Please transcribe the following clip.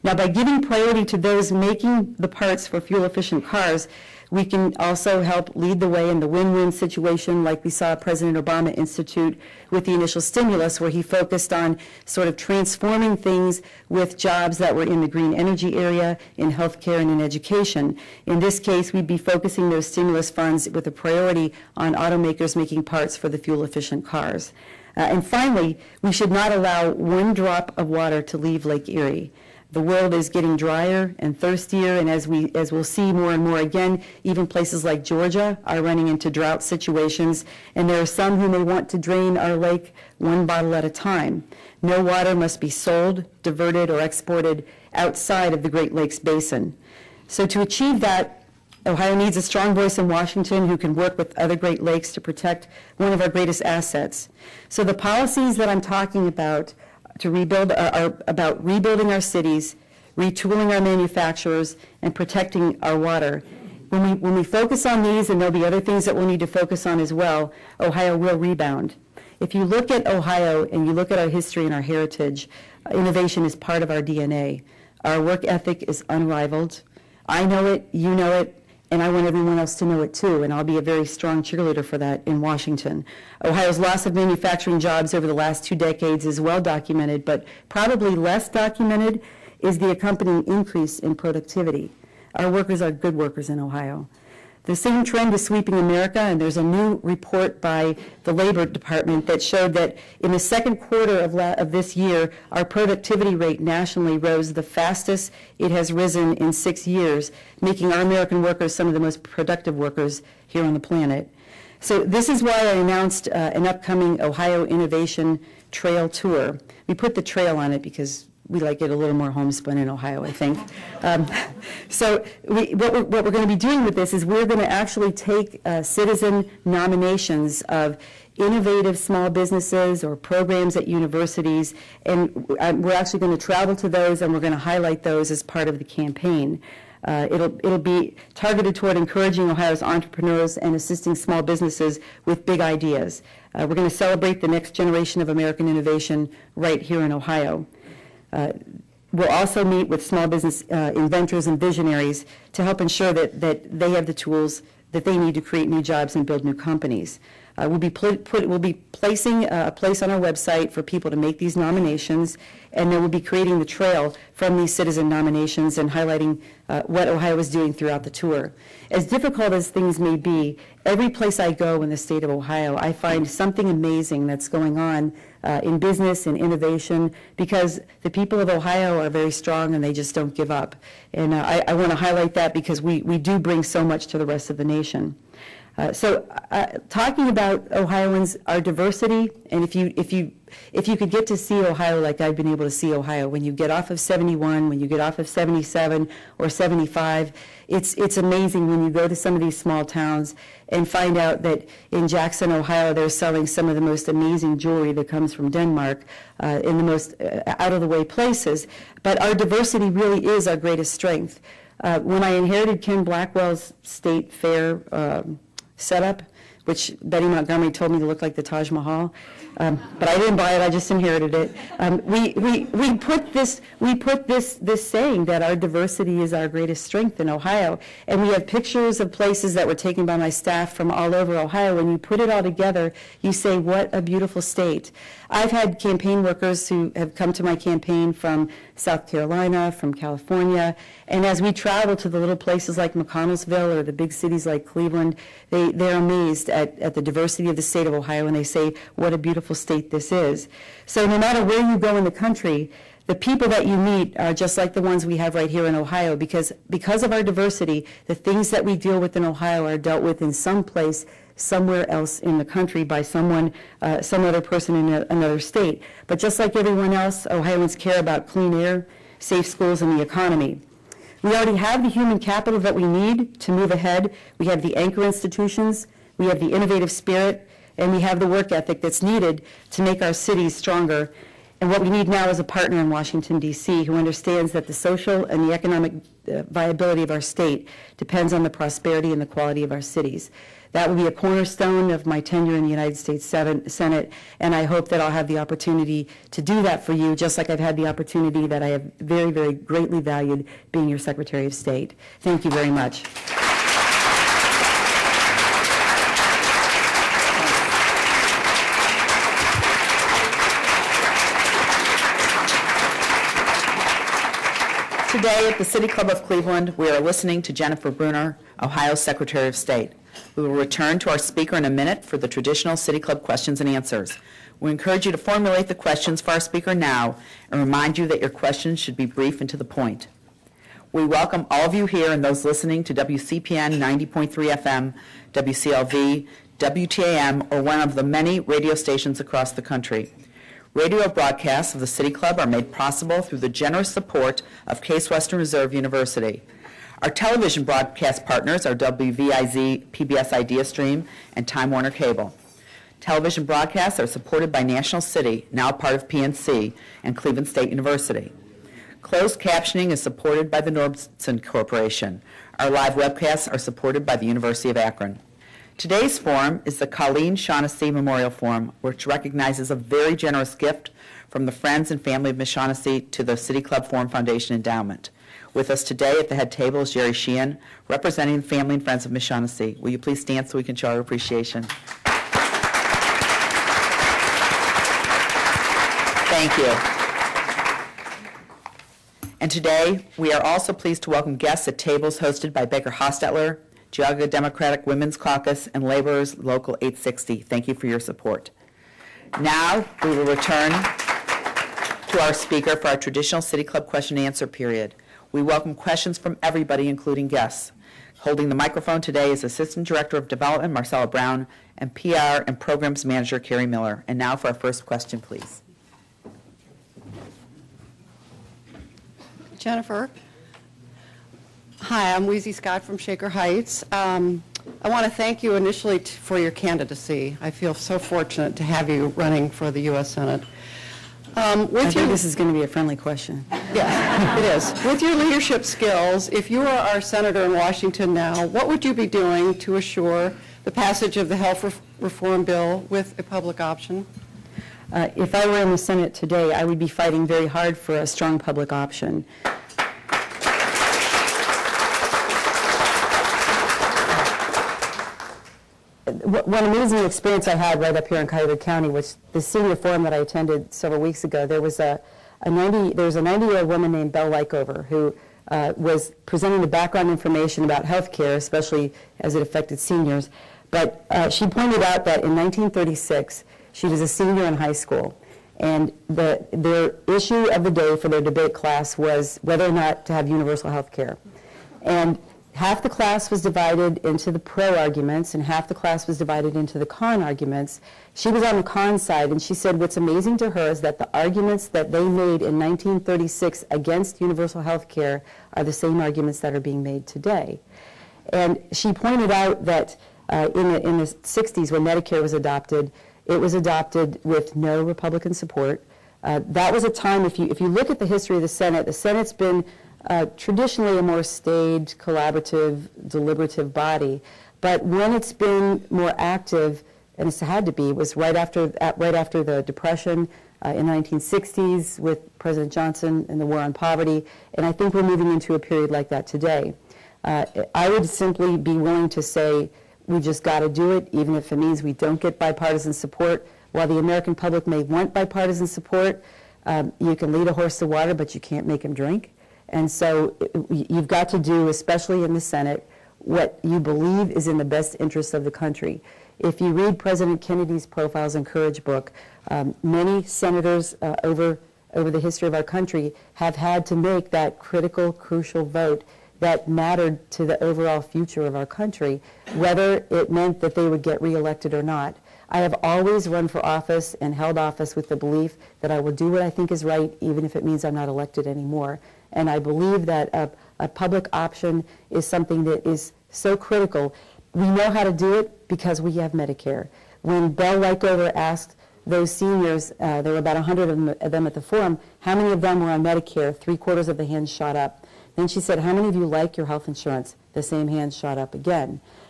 Now, by giving priority to those making the parts for fuel-efficient cars, we can also help lead the way in the win-win situation like we saw President Obama institute with the initial stimulus, where he focused on sort of transforming things with jobs that were in the green energy area, in healthcare, and in education. In this case, we'd be focusing those stimulus funds with a priority on automakers making parts for the fuel-efficient cars. And finally, we should not allow one drop of water to leave Lake Erie. The world is getting drier and thirstier, and as we'll see more and more again, even places like Georgia are running into drought situations, and there are some who may want to drain our lake one bottle at a time. No water must be sold, diverted, or exported outside of the Great Lakes Basin. So to achieve that, Ohio needs a strong voice in Washington who can work with other Great Lakes to protect one of our greatest assets. So the policies that I'm talking about to rebuild are about rebuilding our cities, retooling our manufacturers, and protecting our water. When we focus on these, and there'll be other things that we'll need to focus on as well, Ohio will rebound. If you look at Ohio and you look at our history and our heritage, innovation is part of our DNA. Our work ethic is unrivaled. I know it, you know it, and I want everyone else to know it too, and I'll be a very strong cheerleader for that in Washington. Ohio's loss of manufacturing jobs over the last 2 decades is well documented, but probably less documented is the accompanying increase in productivity. Our workers are good workers in Ohio. The same trend is sweeping America, and there's a new report by the Labor Department that showed that in the second quarter of this year, our productivity rate nationally rose the fastest it has risen in 6 years, making our American workers some of the most productive workers here on the planet. So this is why I announced an upcoming Ohio Innovation Trail Tour. We put the trail on it because we like it a little more homespun in Ohio, I think. So what we're going to be doing with this is we're going to actually take citizen nominations of innovative small businesses or programs at universities, and we're actually going to travel to those, and we're going to highlight those as part of the campaign. It'll be targeted toward encouraging Ohio's entrepreneurs and assisting small businesses with big ideas. We're going to celebrate the next generation of American innovation right here in Ohio. We'll also meet with small business inventors and visionaries to help ensure that they have the tools that they need to create new jobs and build new companies. We'll be placing a place on our website for people to make these nominations, and then we'll be creating the trail from these citizen nominations and highlighting what Ohio is doing throughout the tour. As difficult as things may be, every place I go in the state of Ohio, I find something amazing that's going on in business and innovation, because the people of Ohio are very strong and they just don't give up. And I want to highlight that because we do bring so much to the rest of the nation. Talking about Ohioans, our diversity, and if you could get to see Ohio like I've been able to see Ohio, when you get off of 71, when you get off of 77 or 75, it's amazing when you go to some of these small towns and find out that in Jackson, Ohio, they're selling some of the most amazing jewelry that comes from Denmark in the most out-of-the-way places. But our diversity really is our greatest strength. When I inherited Ken Blackwell's state fair setup, which Betty Montgomery told me to look like the Taj Mahal, but I didn't buy it. I just inherited it. We put this saying that our diversity is our greatest strength in Ohio, and we have pictures of places that were taken by my staff from all over Ohio. When you put it all together, you say, what a beautiful state. I've had campaign workers who have come to my campaign from South Carolina, from California, and as we travel to the little places like McConnellsville or the big cities like Cleveland, they're amazed at the diversity of the state of Ohio, and they say, what a beautiful state this is. So no matter where you go in the country, the people that you meet are just like the ones we have right here in Ohio, because of our diversity, the things that we deal with in Ohio are dealt with in some place somewhere else in the country by someone, some other person in another state. But just like everyone else, Ohioans care about clean air, safe schools, and the economy. We already have the human capital that we need to move ahead. We have the anchor institutions, we have the innovative spirit, and we have the work ethic that's needed to make our cities stronger. And what we need now is a partner in Washington, D.C. who understands that the social and the economic viability of our state depends on the prosperity and the quality of our cities. That will be a cornerstone of my tenure in the United States Senate, and I hope that I'll have the opportunity to do that for you, just like I've had the opportunity that I have very, very greatly valued being your Secretary of State. Thank you very much. Today at the City Club of Cleveland, we are listening to Jennifer Brunner, Ohio's Secretary of State. We will return to our speaker in a minute for the traditional City Club questions and answers. We encourage you to formulate the questions for our speaker now and remind you that your questions should be brief and to the point. We welcome all of you here and those listening to WCPN 90.3 FM, WCLV, WTAM, or one of the many radio stations across the country. Radio broadcasts of the City Club are made possible through the generous support of Case Western Reserve University. Our television broadcast partners are WVIZ, PBS Idea Stream, and Time Warner Cable. Television broadcasts are supported by National City, now part of PNC, and Cleveland State University. Closed captioning is supported by the Nordson Corporation. Our live webcasts are supported by the University of Akron. Today's forum is the Colleen Shaughnessy Memorial Forum, which recognizes a very generous gift from the friends and family of Ms. Shaughnessy to the City Club Forum Foundation Endowment. With us today at the head table is Jerry Sheehan, representing the family and friends of Ms. Shaughnessy. Will you please stand so we can show our appreciation? Thank you. And today, we are also pleased to welcome guests at tables hosted by Baker Hostetler, Geauga Democratic Women's Caucus, and Laborers Local 860. Thank you for your support. Now, we will return to our speaker for our traditional City Club question and answer period. We welcome questions from everybody, including guests. Holding the microphone today is Assistant Director of Development, Marcella Brown, and PR and Programs Manager, Carrie Miller. And now for our first question, please. Jennifer. Hi, I'm Wheezy Scott from Shaker Heights. I want to thank you initially for your candidacy. I feel so fortunate to have you running for the U.S. Senate. I think this is going to be a friendly question. Yes, it is. With your leadership skills, if you were our senator in Washington now, what would you be doing to assure the passage of the health reform bill with a public option? If I were in the Senate today, I would be fighting very hard for a strong public option. One amazing experience I had right up here in Cuyahoga County was the senior forum that I attended several weeks ago. There was a 90-year-old woman named Belle Lykover who was presenting the background information about health care, especially as it affected seniors. But she pointed out that in 1936, she was a senior in high school, and their issue of the day for their debate class was whether or not to have universal health care. And half the class was divided into the pro arguments and half the class was divided into the con arguments. She was on the con side, and she said what's amazing to her is that the arguments that they made in 1936 against universal health care are the same arguments that are being made today. And she pointed out that in the 60s when Medicare was adopted, it was adopted with no Republican support. That was a time, if you look at the history of the Senate's been traditionally a more staid, collaborative, deliberative body. But when it's been more active, and it's had to be, was right after the Depression in the 1960s with President Johnson and the war on poverty. And I think we're moving into a period like that today. I would simply be willing to say we just got to do it, even if it means we don't get bipartisan support. While the American public may want bipartisan support, you can lead a horse to water, but you can't make him drink. And so you've got to do, especially in the Senate, what you believe is in the best interest of the country. If you read President Kennedy's Profiles in Courage book, many senators over the history of our country have had to make that critical, crucial vote that mattered to the overall future of our country, whether it meant that they would get reelected or not. I have always run for office and held office with the belief that I will do what I think is right, even if it means I'm not elected anymore. And I believe that a public option is something that is so critical. We know how to do it because we have Medicare. When Belle Lykover asked those seniors, there were about 100 of them at the forum, how many of them were on Medicare? 3/4 of the hands shot up. Then she said, how many of you like your health insurance? The same hands shot up again.